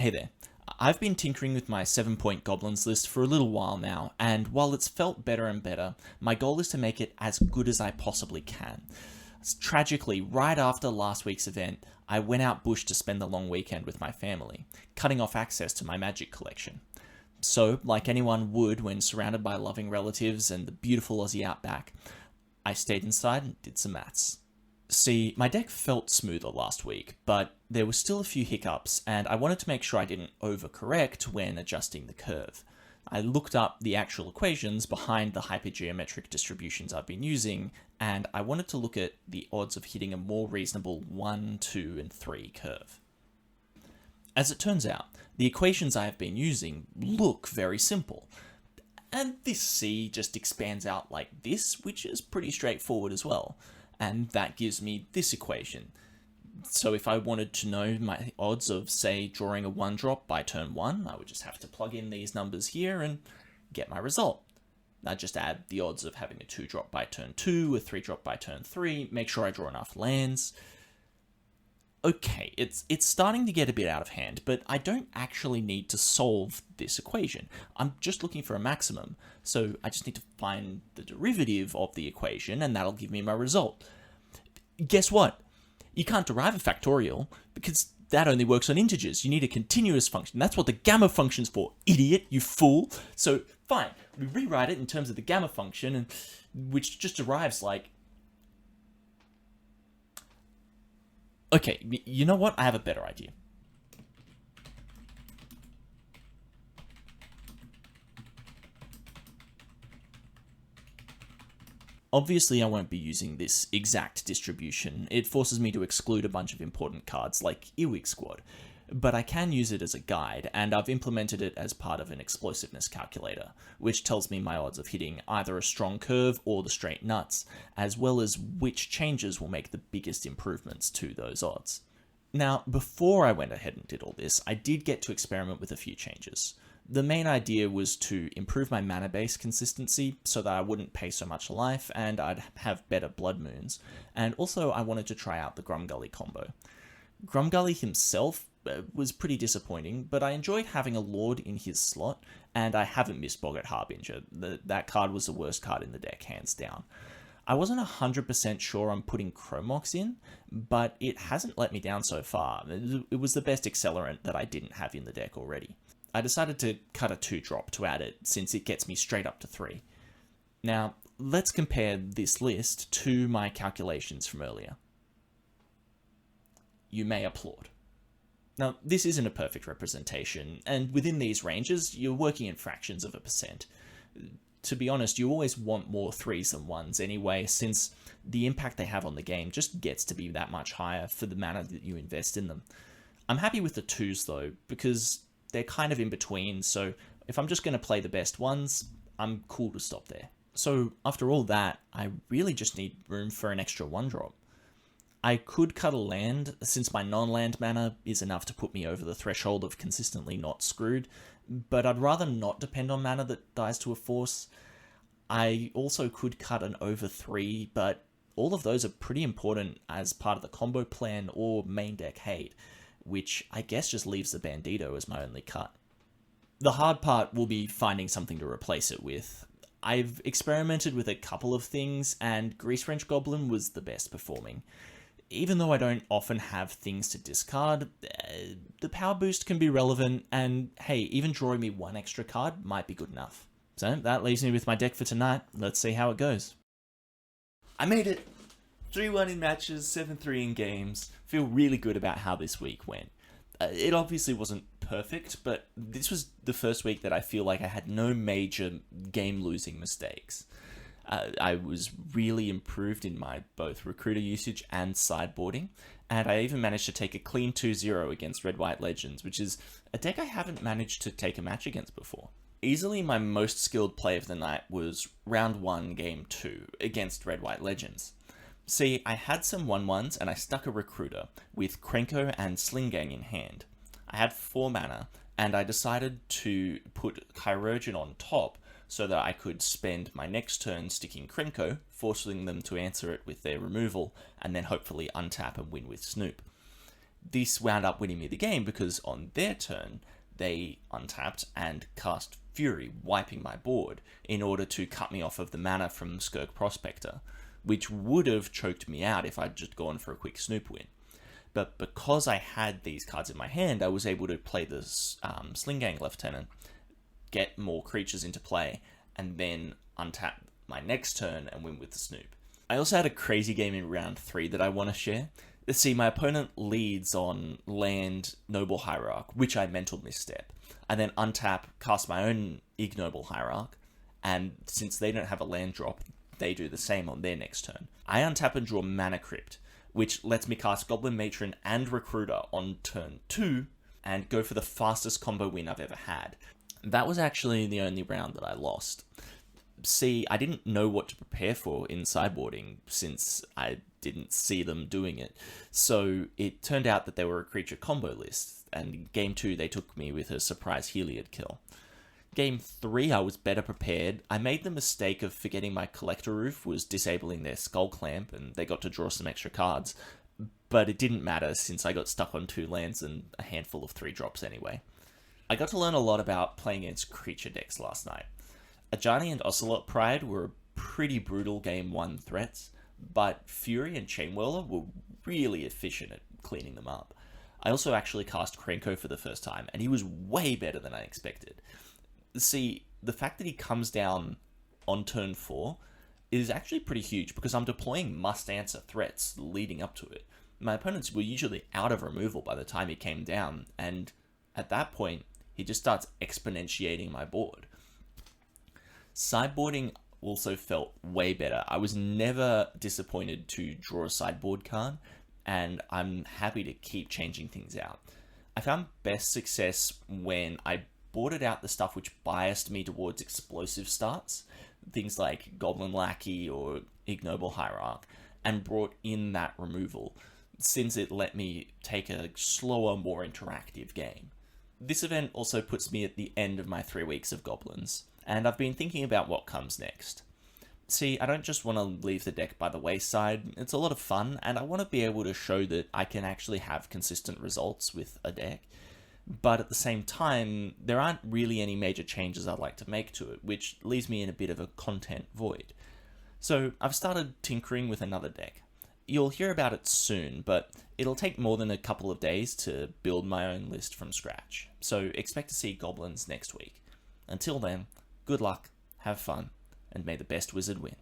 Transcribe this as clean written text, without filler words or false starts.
Hey there. I've been tinkering with my 7-point goblins list for a little while now, and while it's felt better and better, my goal is to make it as good as I possibly can. Tragically, right after last week's event, I went out bush to spend the long weekend with my family, cutting off access to my magic collection. So, like anyone would when surrounded by loving relatives and the beautiful Aussie outback, I stayed inside and did some maths. See, my deck felt smoother last week, but there were still a few hiccups, and I wanted to make sure I didn't overcorrect when adjusting the curve. I looked up the actual equations behind the hypergeometric distributions I've been using, and I wanted to look at the odds of hitting a more reasonable 1, 2, and 3 curve. As it turns out, the equations I have been using look very simple. And this C just expands out like this, which is pretty straightforward as well. And that gives me this equation. So if I wanted to know my odds of, say, drawing a 1-drop by turn 1, I would just have to plug in these numbers here and get my result. I'd just add the odds of having a 2-drop by turn 2, a 3-drop by turn 3, make sure I draw enough lands. Okay, it's starting to get a bit out of hand, but I don't actually need to solve this equation. I'm just looking for a maximum, so I just need to find the derivative of the equation, and that'll give me my result. Guess what? You can't derive a factorial, because that only works on integers. You need a continuous function. That's what the gamma function's for, idiot, you fool. So, fine, we rewrite it in terms of the gamma function, and which just derives like... Okay, you know what? I have a better idea. Obviously, I won't be using this exact distribution. It forces me to exclude a bunch of important cards like Earwig Squad, but I can use it as a guide, and I've implemented it as part of an explosiveness calculator, which tells me my odds of hitting either a strong curve or the straight nuts, as well as which changes will make the biggest improvements to those odds. Now, before I went ahead and did all this, I did get to experiment with a few changes. The main idea was to improve my mana base consistency so that I wouldn't pay so much life and I'd have better blood moons, and also I wanted to try out the Grumgully combo. Grumgully himself was pretty disappointing, but I enjoyed having a Lord in his slot, and I haven't missed Boggart Harbinger. That card was the worst card in the deck, hands down. I wasn't 100% sure on putting Chromox in, but it hasn't let me down so far. It was the best accelerant that I didn't have in the deck already. I decided to cut a 2-drop to add it, since it gets me straight up to 3. Now, let's compare this list to my calculations from earlier. You may applaud. Now, this isn't a perfect representation, and within these ranges, you're working in fractions of a percent. To be honest, you always want more 3s than 1s anyway, since the impact they have on the game just gets to be that much higher for the mana that you invest in them. I'm happy with the 2s though, because they're kind of in between, so if I'm just going to play the best ones, I'm cool to stop there. So after all that, I really just need room for an extra 1-drop. I could cut a land, since my non-land mana is enough to put me over the threshold of consistently not screwed, but I'd rather not depend on mana that dies to a force. I also could cut an over 3, but all of those are pretty important as part of the combo plan or main deck hate, which I guess just leaves the Bandito as my only cut. The hard part will be finding something to replace it with. I've experimented with a couple of things, and Grease Wrench Goblin was the best performing. Even though I don't often have things to discard, the power boost can be relevant, and hey, even drawing me 1 extra card might be good enough. So that leaves me with my deck for tonight. Let's see how it goes. I made it! 3-1 in matches, 7-3 in games. Feel really good about how this week went. It obviously wasn't perfect, but this was the first week that I feel like I had no major game-losing mistakes. I was really improved in my both recruiter usage and sideboarding, and I even managed to take a clean 2-0 against Red White Legends, which is a deck I haven't managed to take a match against before. Easily my most skilled play of the night was round 1, game 2, against Red White Legends. See, I had some 1-1s and I stuck a recruiter with Krenko and Slingang in hand. I had 4 mana, and I decided to put Chirurgeon on top so that I could spend my next turn sticking Krenko, forcing them to answer it with their removal, and then hopefully untap and win with Snoop. This wound up winning me the game because on their turn, they untapped and cast Fury, wiping my board in order to cut me off of the mana from Skirk Prospector, which would have choked me out if I'd just gone for a quick snoop win. But because I had these cards in my hand, I was able to play this Slingang Lieutenant, get more creatures into play, and then untap my next turn and win with the snoop. I also had a crazy game in round 3 that I want to share. See, my opponent leads on land Noble Hierarch, which I mental misstep. I then untap, cast my own Ignoble Hierarch, and since they don't have a land drop, they do the same on their next turn. I untap and draw Mana Crypt, which lets me cast Goblin Matron and Recruiter on turn 2, and go for the fastest combo win I've ever had. That was actually the only round that I lost. See, I didn't know what to prepare for in sideboarding since I didn't see them doing it. So it turned out that they were a creature combo list, and in game 2 they took me with a surprise Heliod kill. Game 3 I was better prepared. I made the mistake of forgetting my Collector Roof was disabling their Skull Clamp and they got to draw some extra cards, but it didn't matter since I got stuck on 2 lands and a handful of 3 drops anyway. I got to learn a lot about playing against creature decks last night. Ajani and Ocelot Pride were a pretty brutal game 1 threats, but Fury and Chainwhirler were really efficient at cleaning them up. I also actually cast Krenko for the first time, and he was way better than I expected. See, the fact that he comes down on turn 4 is actually pretty huge because I'm deploying must-answer threats leading up to it. My opponents were usually out of removal by the time he came down, and at that point, he just starts exponentiating my board. Sideboarding also felt way better. I was never disappointed to draw a sideboard card, and I'm happy to keep changing things out. I found best success when I boarded out the stuff which biased me towards explosive starts, things like Goblin Lackey or Ignoble Hierarch, and brought in that removal, since it let me take a slower, more interactive game. This event also puts me at the end of my 3 weeks of Goblins, and I've been thinking about what comes next. See, I don't just want to leave the deck by the wayside. It's a lot of fun, and I want to be able to show that I can actually have consistent results with a deck. But at the same time, there aren't really any major changes I'd like to make to it, which leaves me in a bit of a content void. So I've started tinkering with another deck. You'll hear about it soon, but it'll take more than a couple of days to build my own list from scratch. So expect to see Goblins next week. Until then, good luck, have fun, and may the best wizard win.